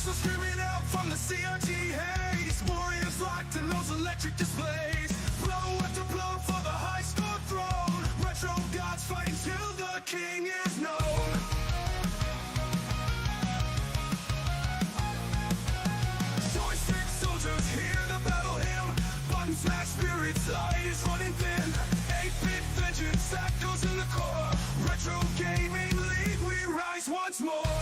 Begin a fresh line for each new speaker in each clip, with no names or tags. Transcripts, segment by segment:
Missiles screaming out from the CRT haze. Warriors locked in those electric displays. Blow after blow for the high score throne. Retro gods fighting till the king is known. Joystick soldiers hear the battle hymn. Button smash spirits, light is running thin. 8-bit vengeance that goes in the core. Retro gaming league, we rise once more.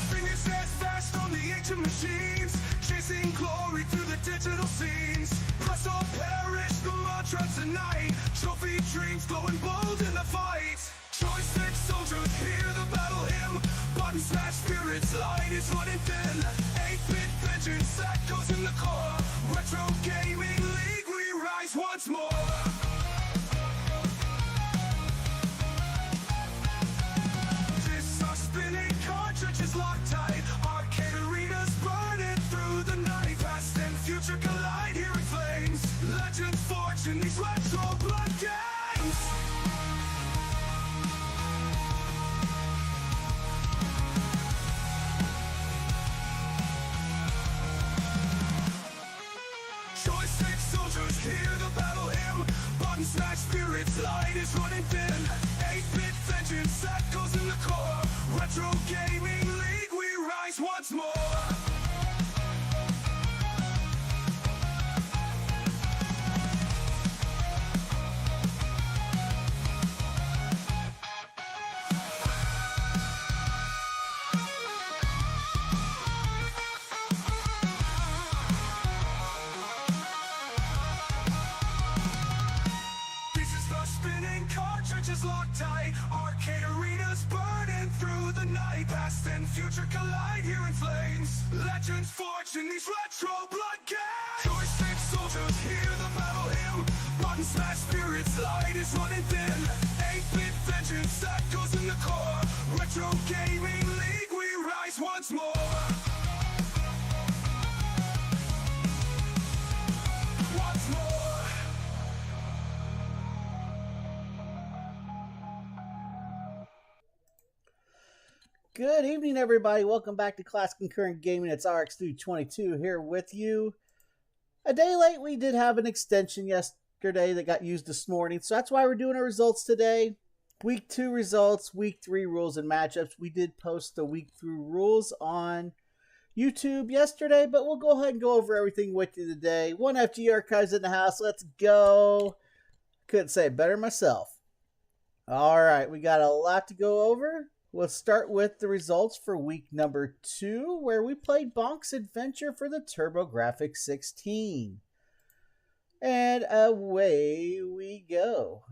Fingers fast on the ancient machines, chasing glory through the digital scenes. Press or perish, the mantra tonight. Trophy dreams glowing bold in the fight. Joystick soldiers hear the battle hymn. Button smash spirits, light is running thin. 8-bit vengeance that goes in the core. Retro gaming league, we rise once more. Discs are spinning, cartridges locked tight. Arcade arenas burning through the night. Past and future collide, here in flames. Legends forged in these retro blood games. Joystick soldiers hear the battle hymn. Button smash spirits, light is running thin. 8-bit vengeance that goes in the core. Retro gaming league, we rise once more. Pieces are spinning, cartridges locked tight. Arcade arenas burning through the night. Past and future collide here in flames. Legends forged in these retro blood games. Joystick soldiers hear the battle hymn. Button smash spirits, light is running thin. 8-bit vengeance that goes in the core. Retro gaming league, we rise once more. Once more.
Good evening, everybody. Welcome back to Classic Concurrent Gaming. It's RX322 here with you. A day late, we did have an extension yesterday that got used this morning, so that's why we're doing our results today. Week 2 results, Week 3 rules and matchups. We did post the Week 3 rules on YouTube yesterday, but we'll go ahead and go over everything with you today. 1FG Archives in the house. Let's go. Couldn't say it better myself. All right, we got a lot to go over. We'll start with the results for week number 2, where we played Bonk's Adventure for the TurboGrafx 16. And away we go.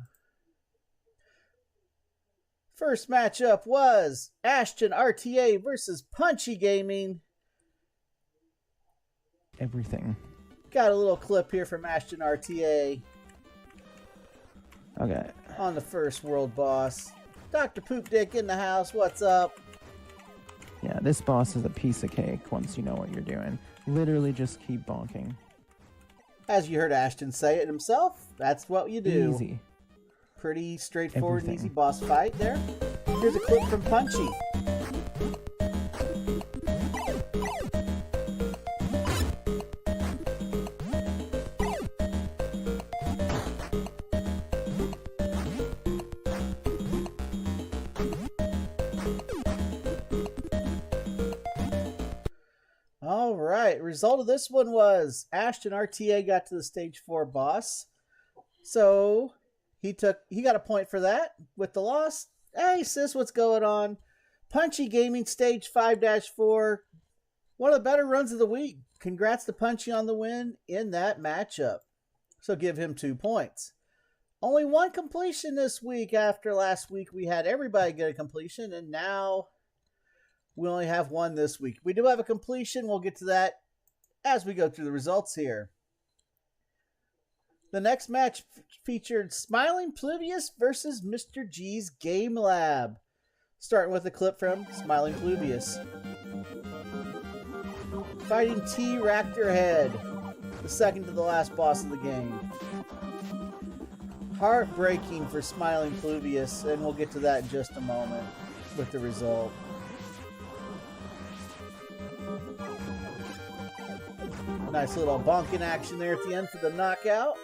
First matchup was Ashton RTA versus Punchy Gaming.
Everything.
Got a little clip here from Ashton RTA
Okay.
on the first world boss. Dr. Poop Dick in the house, what's up?
Yeah, this boss is a piece of cake once you know what you're doing. Literally just keep bonking.
As you heard Ashton say it himself, that's what you do.
Easy.
Pretty straightforward and
Everything.
easy boss fight there. Here's a clip from Punchy. All right, result of this one was Ashton RTA got to the stage 4 boss. So he got a point for that with the loss. Hey sis, what's going on? Punchy Gaming stage 5-4. One of the better runs of the week. Congrats to Punchy on the win in that matchup. So give him 2 points. Only one completion this week. After last week we had everybody get a completion, and now we only have one this week. We do have a completion. We'll get to that as we go through the results here. The next match featured Smiling Pluvius versus Mr. G's Game Lab. Starting with a clip from Smiling Pluvius. Fighting T. Ractor Head, the second to the last boss of the game. Heartbreaking for Smiling Pluvius, and we'll get to that in just a moment with the result. Nice little bonking action there at the end for the knockout.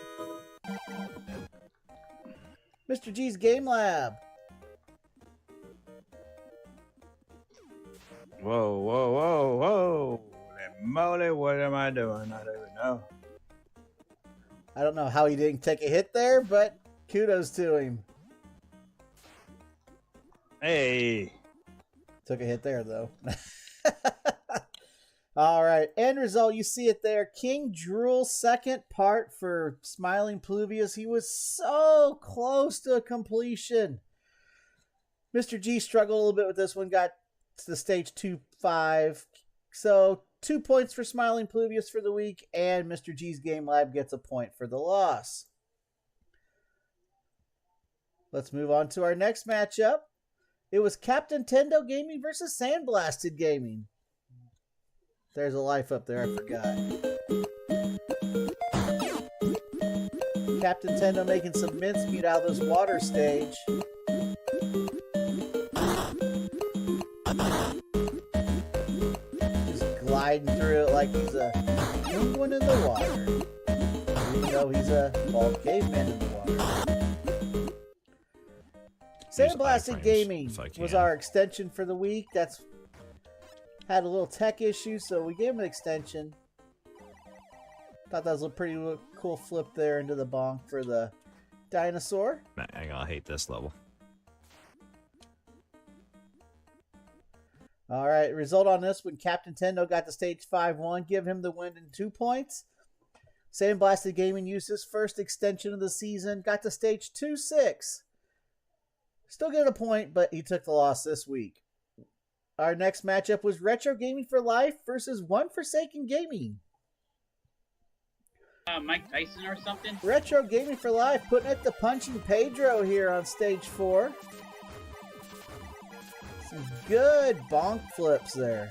Mr. G's Game Lab.
Whoa, whoa, whoa, whoa. Holy moly, what am I doing? I don't even know.
I don't know how he didn't take a hit there, but kudos to him.
Hey.
Took a hit there, though. All right, end result, you see it there. King Drool, second part for Smiling Pluvius. He was so close to completion. Mr. G struggled a little bit with this one, got to the stage 2-5. So 2 points for Smiling Pluvius for the week, and Mr. G's Game Lab gets a point for the loss. Let's move on to our next matchup. It was Captain Tendo Gaming versus Sandblasted Gaming. There's a life up there, I forgot. Captain Tendo making some mincemeat out of this water stage. Just gliding through it like he's a penguin in the water. Even though he's a bald caveman in the water. Sandblasted Gaming was our extension for the week. That's had a little tech issue, so we gave him an extension. Thought that was a pretty cool flip there into the bonk for the dinosaur.
I'm gonna hate this level.
All right, result on this one, Captain Tendo got to stage 5-1, give him the win in 2 points. Sandblasted Gaming used his first extension of the season, got to stage 2-6. Still get a point, but he took the loss this week. Our next matchup was Retro Gaming for Life versus One Forsaken Gaming.
Mike Tyson or something?
Retro Gaming for Life putting it to Punching Pedro here on stage 4. Some good bonk flips there.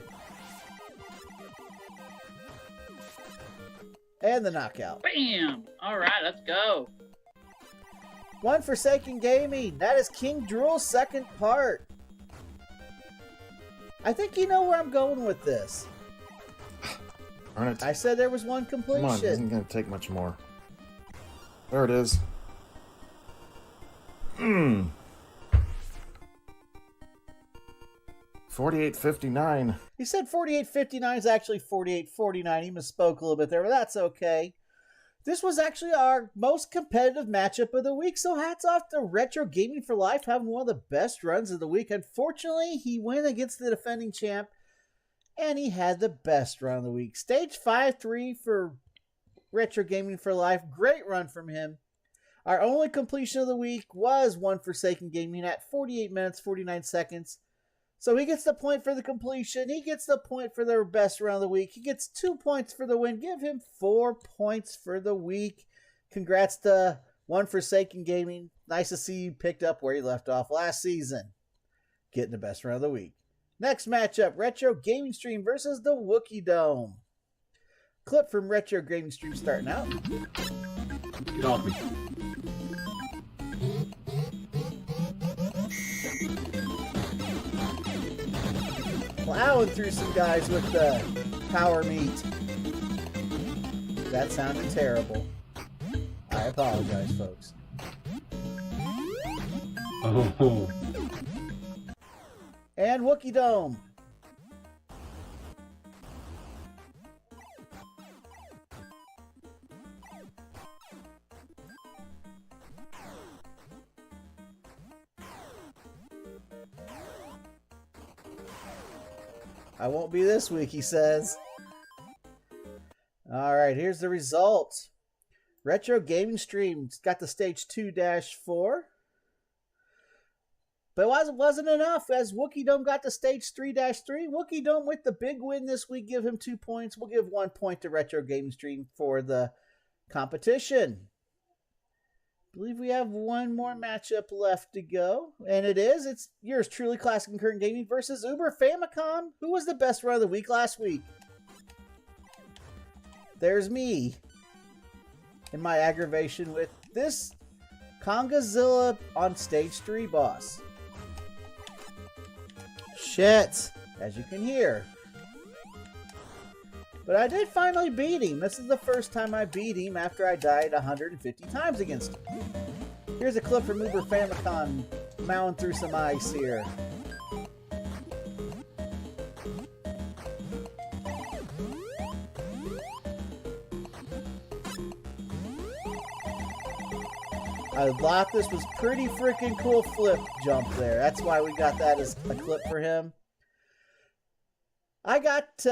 And the knockout.
Bam! Alright, let's go.
One Forsaken Gaming. That is King Drool's second part. I think you know where I'm going with this.
Darn it.
I said there was one completion.
Come on, it isn't going to take much more. There it is. 48-59.
He said 48-59 is actually 48-49. He misspoke a little bit there, but that's okay. This was actually our most competitive matchup of the week, so hats off to Retro Gaming for Life having one of the best runs of the week. Unfortunately, he went against the defending champ, and he had the best run of the week. Stage 5-3 for Retro Gaming for Life. Great run from him. Our only completion of the week was One Forsaken Gaming at 48 minutes, 49 seconds. So he gets the point for the completion. He gets the point for their best round of the week. He gets 2 points for the win. Give him 4 points for the week. Congrats to One Forsaken Gaming. Nice to see you picked up where you left off last season. Getting the best round of the week. Next matchup, Retro Gaming Stream versus the Wookiee Dome. Clip from Retro Gaming Stream starting out.
Get off me.
Plowing through some guys with the power meat. That sounded terrible. I apologize, folks.
Oh.
And Wookiee Dome. I won't be this week, he says. All right, here's the result. Retro Gaming Stream got the stage 2-4. But it wasn't enough as Wookiee Dome got to stage 3-3. Wookiee Dome with the big win this week. Give him 2 points. We'll give 1 point to Retro Gaming Stream for the competition. I believe we have one more matchup left to go. And it's yours truly, Classic Concurrent Gaming versus Uber Famicom. Who was the best run of the week last week? There's me. And my aggravation with this Kongazilla on stage 3 boss. Shit, as you can hear. But I did finally beat him. This is the first time I beat him after I died 150 times against him. Here's a clip from Uber Famicom mowing through some ice here. I thought this was pretty freaking cool flip jump there. That's why we got that as a clip for him. I got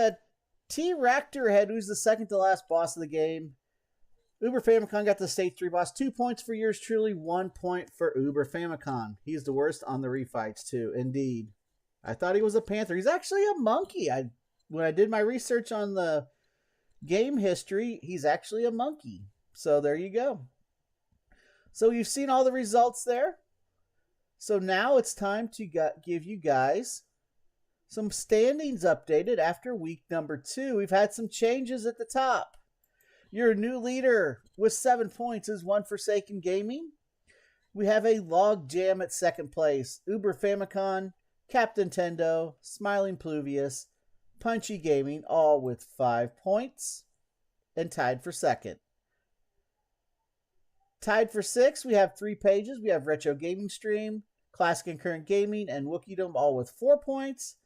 T-Ractor Head, who's the second to last boss of the game. Uber Famicom got the stage 3 boss. 2 points for yours truly, 1 point for Uber Famicom. He's the worst on the refights too, indeed. I thought he was a panther. He's actually a monkey. When I did my research on the game history, he's actually a monkey. So there you go. So you've seen all the results there. So now it's time to give you guys some standings updated after week number 2. We've had some changes at the top. Your new leader with 7 points is One Forsaken Gaming. We have a log jam at second place. Uber Famicom, Captain Tendo, Smiling Pluvius, Punchy Gaming, all with 5 points. And tied for second. Tied for 6, we have 3 pages. We have Retro Gaming Stream, Classic and Current Gaming, and Wookieedom, all with 4 points.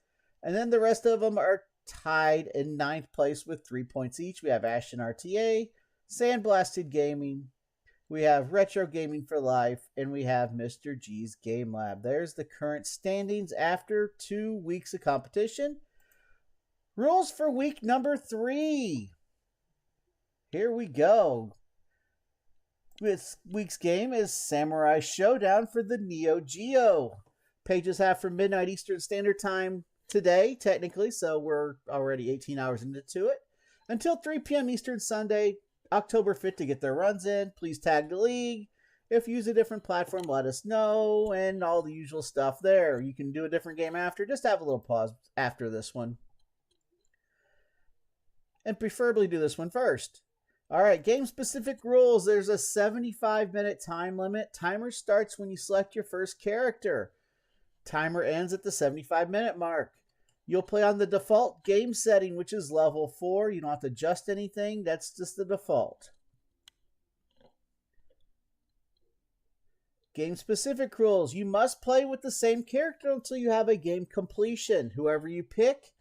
And then the rest of them are tied in 9th place with 3 points each. We have Ashton RTA, Sandblasted Gaming, we have Retro Gaming for Life, and we have Mr. G's Game Lab. There's the current standings after 2 weeks of competition. Rules for week number 3. Here we go. This week's game is Samurai Showdown for the Neo Geo. Pages have from midnight Eastern Standard Time today, technically, so we're already 18 hours into it, until 3 p.m. Eastern Sunday, October 5th to get their runs in. Please tag the league. If you use a different platform, let us know, and all the usual stuff there. You can do a different game after. Just have a little pause after this one. And preferably do this one first. Alright, game-specific rules. There's a 75-minute time limit. Timer starts when you select your first character. Timer ends at the 75-minute mark. You'll play on the default game setting, which is level 4. You don't have to adjust anything. That's just the default. Game-specific rules. You must play with the same character until you have a game completion. Whoever you pick,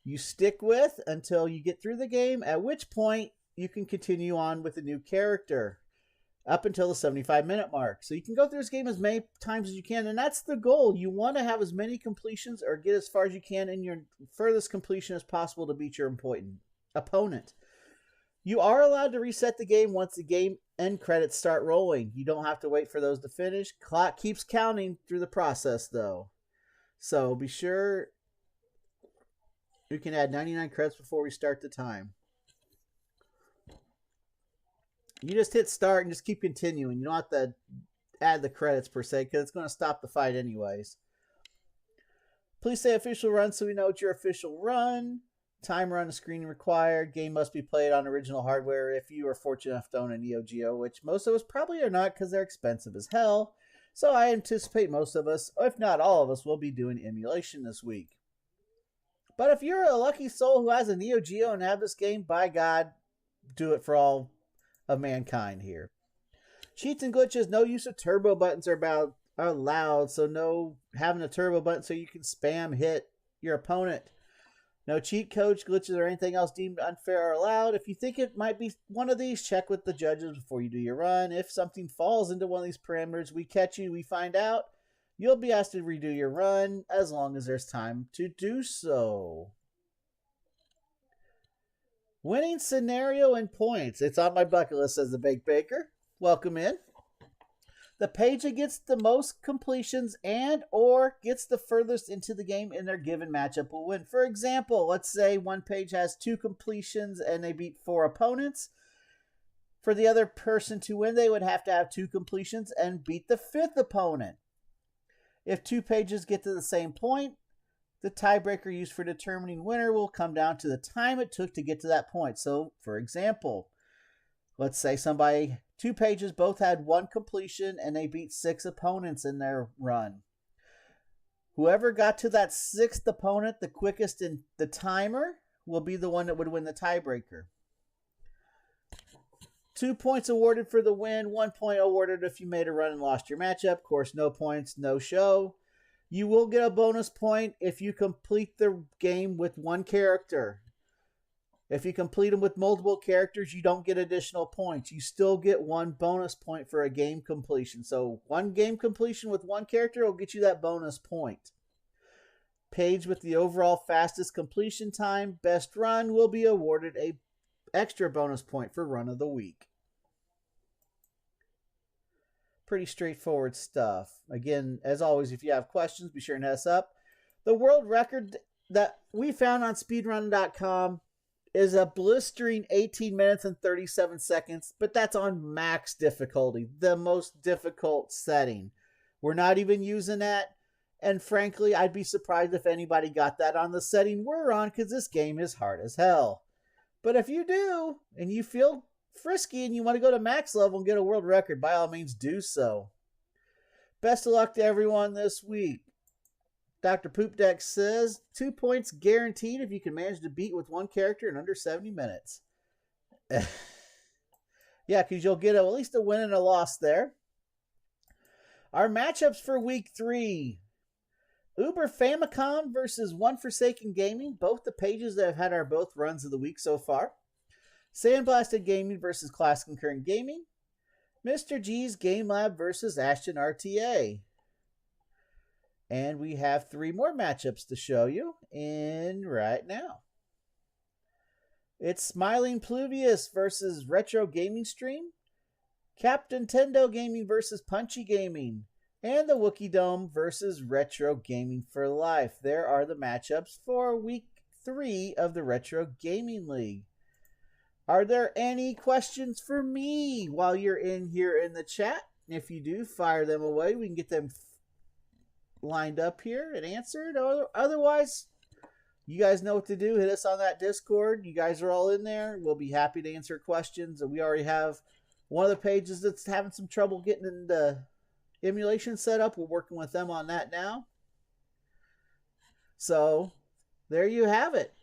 you stick with until you get through the game, at which point you can continue on with a new character up until the 75-minute mark. So you can go through this game as many times as you can, and that's the goal. You want to have as many completions or get as far as you can in your furthest completion as possible to beat your opponent. You are allowed to reset the game once the game end credits start rolling. You don't have to wait for those to finish. Clock keeps counting through the process, though. So be sure you can add 99 credits before we start the time. You just hit start and just keep continuing. You don't have to add the credits per se, because it's going to stop the fight anyways. Please say official run so we know it's your official run. Timer on the screen required. Game must be played on original hardware if you are fortunate enough to own a Neo Geo, which most of us probably are not because they're expensive as hell. So I anticipate most of us, if not all of us, will be doing emulation this week. But if you're a lucky soul who has a Neo Geo and have this game, by God, do it for all of mankind here. Cheats and glitches, no use of turbo buttons are allowed, so no having a turbo button so you can spam hit your opponent. No cheat codes, glitches, or anything else deemed unfair are allowed. If you think it might be one of these, check with the judges before you do your run. If something falls into one of these parameters, we catch you, we find out, you'll be asked to redo your run as long as there's time to do so. Winning scenario and points. It's on my bucket list, says the Baked Baker. Welcome in. The page that gets the most completions and or gets the furthest into the game in their given matchup will win. For example, let's say one page has 2 completions and they beat 4 opponents. For the other person to win, they would have to have 2 completions and beat the 5th opponent. If 2 pages get to the same point, the tiebreaker used for determining winner will come down to the time it took to get to that point. So, for example, let's say somebody 2 pages both had 1 completion, and they beat 6 opponents in their run. Whoever got to that 6th opponent the quickest in the timer will be the one that would win the tiebreaker. 2 points awarded for the win, 1 point awarded if you made a run and lost your matchup. Of course, no points, no show. You will get a bonus point if you complete the game with 1 character. If you complete them with multiple characters, you don't get additional points. You still get 1 bonus point for a game completion. So 1 game completion with 1 character will get you that bonus point. Page with the overall fastest completion time, best run, will be awarded a extra bonus point for run of the week. Pretty straightforward stuff. Again, as always, if you have questions, be sure and hit us up. The world record that we found on speedrun.com is a blistering 18 minutes and 37 seconds, but that's on max difficulty, the most difficult setting. We're not even using that, and frankly, I'd be surprised if anybody got that on the setting we're on, because this game is hard as hell. But if you do, and you feel frisky and you want to go to max level and get a world record, by all means do so. Best of luck to everyone this week. Dr. Poopdeck says 2 points guaranteed if you can manage to beat with 1 character in under 70 minutes. Yeah, because you'll get at least a win and a loss there. Our matchups for week 3. Uber Famicom versus One Forsaken Gaming. Both the pages that have had our both runs of the week so far. Sandblasted Gaming versus Classic Concurrent Gaming. Mr. G's Game Lab versus Ashton RTA. And we have 3 more matchups to show you in right now. It's Smiling Pluvius versus Retro Gaming Stream, Captain Tendo Gaming versus Punchy Gaming, and the Wookie Dome versus Retro Gaming for Life. There are the matchups for week 3 of the Retro Gaming League. Are there any questions for me while you're in here in the chat? If you do, fire them away. We can get them lined up here and answered. Otherwise, you guys know what to do. Hit us on that Discord. You guys are all in there. We'll be happy to answer questions. And we already have one of the pages that's having some trouble getting into emulation set up. We're working with them on that now. So there you have it.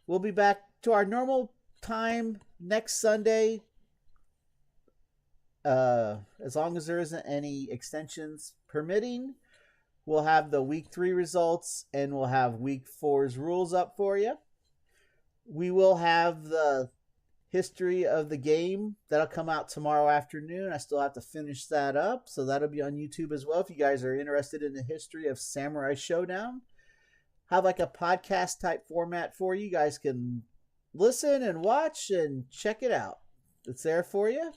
We'll be back to our normal time next Sunday, as long as there isn't any extensions permitting. We'll have the week 3 results, and we'll have week 4's rules up for you. We will have the history of the game. That'll come out tomorrow afternoon. I still have to finish that up, so that'll be on YouTube as well if you guys are interested in the history of Samurai Showdown. Have like a podcast type format for you. You guys can listen and watch and check it out. It's there for you.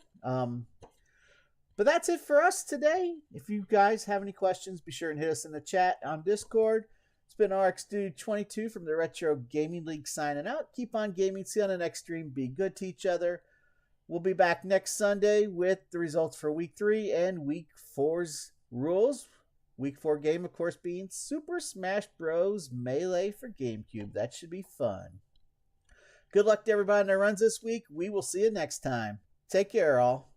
But that's it for us today. If you guys have any questions, be sure and hit us in the chat on Discord. It's been RxDude22 from the Retro Gaming League signing out. Keep on gaming. See you on the next stream. Be good to each other. We'll be back next Sunday with the results for week 3 and week 4's rules. Week 4 game, of course, being Super Smash Bros. Melee for GameCube. That should be fun. Good luck to everybody in their runs this week. We will see you next time. Take care, all.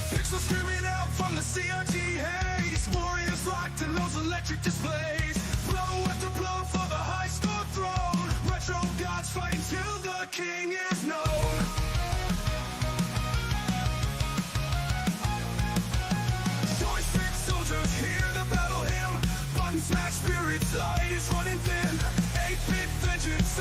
Pixels screaming out from the CRT haze. Warriors locked in those electric displays. Blow after blow for the high score throne. Retro gods fighting till the king is known. Joystick soldiers hear the battle hymn. Button smash spirits, light is running thin. 8-bit vengeance,